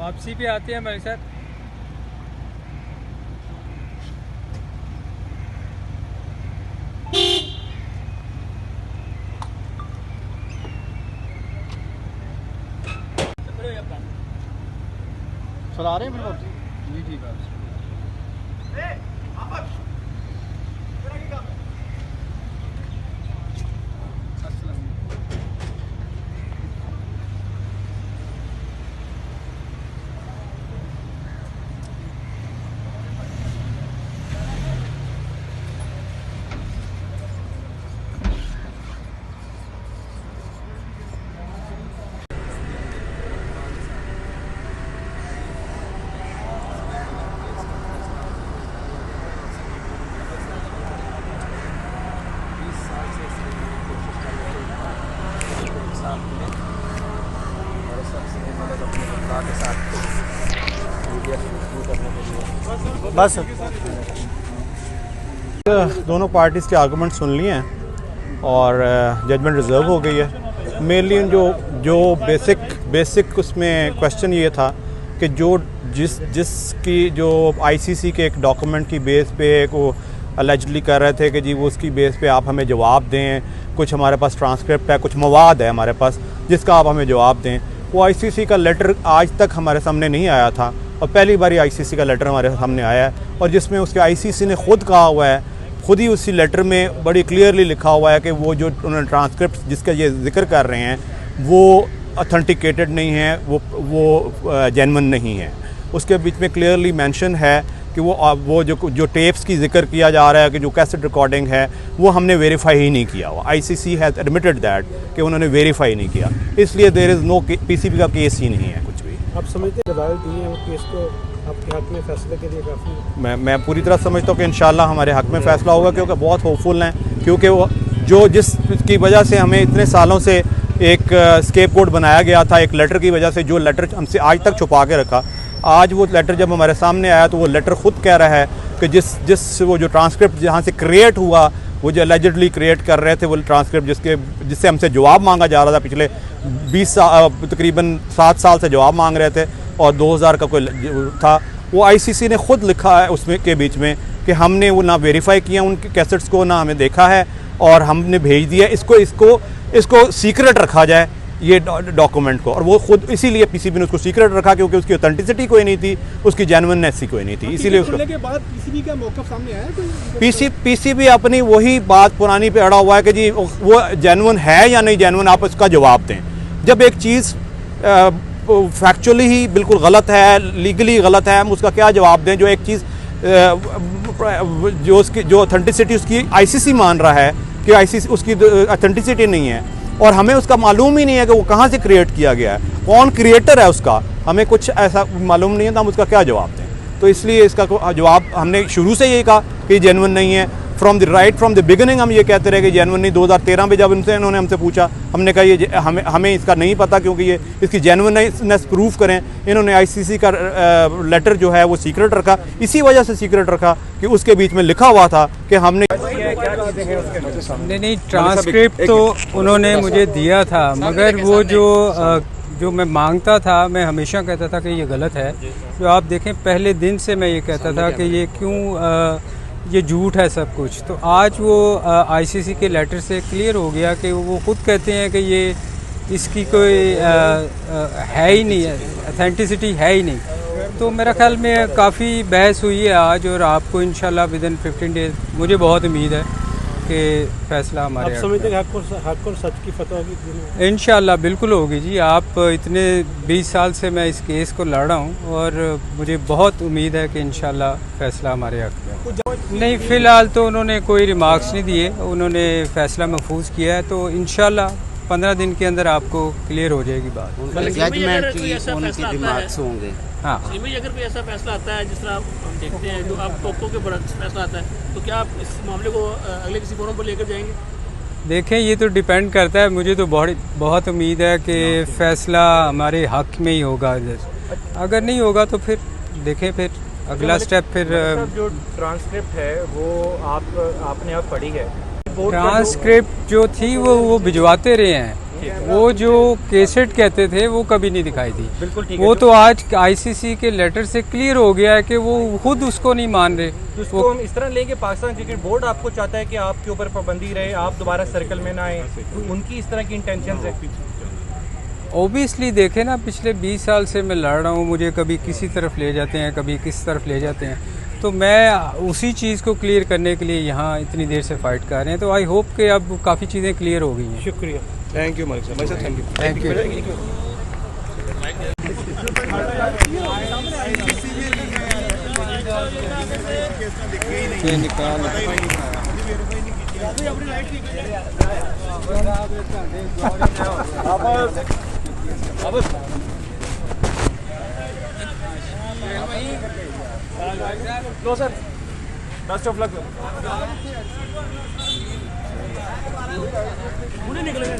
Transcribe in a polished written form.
वापसी पे आते हैं मलिक साहब। चला रहे हैं फिर वापसी? जी ठीक है। बस दोनों पार्टीज़ के आर्गूमेंट सुन लिए हैं और जजमेंट रिजर्व हो गई है। मेनली जो बेसिक उसमें क्वेश्चन ये था कि जिसकी जो आईसीसी के एक डॉक्यूमेंट की बेस पे वो अलेजली कर रहे थे कि जी वो उसकी बेस पे आप हमें जवाब दें, कुछ हमारे पास ट्रांसक्रिप्ट है, कुछ मवाद है हमारे पास जिसका आप हमें जवाब दें। वो आईसीसी का लेटर आज तक हमारे सामने नहीं आया था और पहली बार आईसीसी का लेटर हमारे सामने आया है और जिसमें उसके आईसीसी ने खुद कहा हुआ है, खुद ही उसी लेटर में बड़ी क्लियरली लिखा हुआ है कि वो जो उन्होंने ट्रांसक्रिप्ट जिसका ये जिक्र कर रहे हैं वो ऑथेंटिकेटेड नहीं है, वो जेन्युइन नहीं है। उसके बीच में क्लियरली मेंशन है कि वो जो टेप्स की जिक्र किया जा रहा है कि जो कैसेट रिकॉर्डिंग है वो हमने वेरीफाई ही नहीं किया हुआ। आईसीसी हैज़ एडमिटेड दैट कि उन्होंने वेरीफाई नहीं किया, इसलिए देयर इज़ नो पीसीबी का केस ही नहीं है कुछ भी। आप समझते हैं गवाही दी है वो केस को आपके हक में फैसले के लिए काफ़ी? मैं पूरी तरह समझता हूँ कि इंशाल्लाह हमारे हक में फ़ैसला होगा क्योंकि बहुत होपफुल हैं, क्योंकि वो जिसकी वजह से हमें इतने सालों से एक स्केपगोट बनाया गया था, एक लेटर की वजह से, जो लेटर हमसे आज तक छुपा के रखा, आज वो लेटर जब हमारे सामने आया तो वो लेटर खुद कह रहा है कि जिस वो जो ट्रांसक्रिप्ट जहाँ से क्रिएट हुआ, वो जो एलिजिडली क्रिएट कर रहे थे वो ट्रांसक्रिप्ट जिससे हमसे जवाब मांगा जा रहा था, पिछले 20 तकरीबन 7 साल से जवाब मांग रहे थे और 2000 का कोई था, वो आईसीसी ने खुद लिखा है उसमें के बीच में कि हमने वो ना वेरीफाई किया उनके कैसेट्स को, ना हमें देखा है और हमने भेज दिया, इसको सीक्रेट रखा जाए ये डॉक्यूमेंट को। और वो खुद इसीलिए पीसीबी ने उसको सीक्रेट रखा क्योंकि उसकी ऑथेंटिसिटी कोई नहीं थी, उसकी जेन्युइननेस ही कोई नहीं थी, इसीलिए उसको के बाद पीसीबी का मौक़िफ़ सामने आया। पीसीबी अपनी वही बात पुरानी पे अड़ा हुआ है कि जी वो जेन्युइन है या नहीं जेन्युइन, आप उसका जवाब दें। जब एक चीज़ फैक्चुअली ही बिल्कुल गलत है, लीगली गलत है, हम उसका क्या जवाब दें? जो एक चीज़ जो ऑथेंटिसिटी उसकी आईसीसी मान रहा है कि आईसीसी उसकी ऑथेंटिसिटी नहीं है और हमें उसका मालूम ही नहीं है कि वो कहाँ से क्रिएट किया गया है, कौन क्रिएटर है उसका, हमें कुछ ऐसा मालूम नहीं है, तो हम उसका क्या जवाब दें? तो इसलिए इसका जवाब हमने शुरू से यही कहा कि जेन्युइन नहीं है। फ्रॉम द बिगिनिंग हम ये कहते रहे कि जेन्युइन नहीं। 2013 में जब इन्होंने हमसे पूछा, हमने कहा ये हमें इसका नहीं पता क्योंकि ये इसकी जेन्युइननेस प्रूफ करें। इन्होंने आईसीसी का लेटर जो है वो सीक्रेट रखा, इसी वजह से सीक्रेट रखा कि उसके बीच में लिखा हुआ था कि हमने नहीं ट्रांसक्रिप्ट तो उन्होंने मुझे दिया था, मगर वो जो मैं मांगता था, मैं हमेशा कहता था कि ये गलत है। जो आप देखें पहले दिन से मैं ये कहता था कि ये क्यों ये झूठ है सब कुछ। तो आज वो आईसीसी के लेटर से क्लियर हो गया कि वो खुद कहते हैं कि ये इसकी कोई है ही नहीं है, ऑथेंटिसिटी है ही नहीं। तो मेरा ख्याल में काफ़ी बहस हुई है आज और आपको इंशाल्लाह विदिन 15 डेज मुझे बहुत उम्मीद है कि फ़ैसला हमारे। आप समझते हैं हक और सच की फतवा होगी? इंशाल्लाह बिल्कुल होगी जी। आप इतने 20 साल से मैं इस केस को लड़ रहा हूँ और मुझे बहुत उम्मीद है कि इंशाल्लाह फ़ैसला हमारे हक में। नहीं, फ़िलहाल तो उन्होंने कोई रिमार्क्स नहीं दिए, उन्होंने फ़ैसला महफूज किया है, तो इंशाल्लाह 15 दिन के अंदर आपको क्लियर हो जाएगी बात। जजमेंट की उनकी रिमार्क्स होंगे। हाँ, अगर कोई ऐसा फैसला आता है जिस तरह हम देखते हैं, जो आप टोको के बरक्स फैसला आता है, तो क्या आप इस मामले को अगले किसी फोरम पर लेकर जाएंगे? देखें ये तो डिपेंड करता है। मुझे तो बहुत उम्मीद है कि फ़ैसला हमारे हक में ही होगा। अगर नहीं होगा तो फिर देखें, फिर अगला स्टेप। फिर जो ट्रांसक्रिप्ट है वो आपने अब पढ़ी है? ट्रांसक्रिप्ट जो थी वो भिजवाते रहे हैं, वो जो केसेट कहते थे वो कभी नहीं दिखाई दी। बिल्कुल ठीक वो तो आज आईसीसी के लेटर से क्लियर हो गया है कि वो खुद उसको नहीं मान रहे। तो इसको हम इस तरह लेंगे, पाकिस्तान क्रिकेट बोर्ड आपको चाहता है कि आपके ऊपर पाबंदी रहे, आप दोबारा सर्कल में ना आए, उनकी इस तरह की इंटेंशन है। ओबियसली देखे ना, पिछले 20 साल से मैं लड़ रहा हूँ, मुझे कभी किसी तरफ ले जाते हैं, कभी किस तरफ ले जाते हैं, तो मैं उसी चीज़ को क्लियर करने के लिए यहाँ इतनी देर से फाइट कर रहे हैं। तो आई होप कि अब काफ़ी चीज़ें क्लियर हो गई हैं। शुक्रिया। थैंक यू मलिक साहब, थैंक यू। Thank you. ये निकाल लो सर, बेस्ट ऑफ लक। निकलेंगे।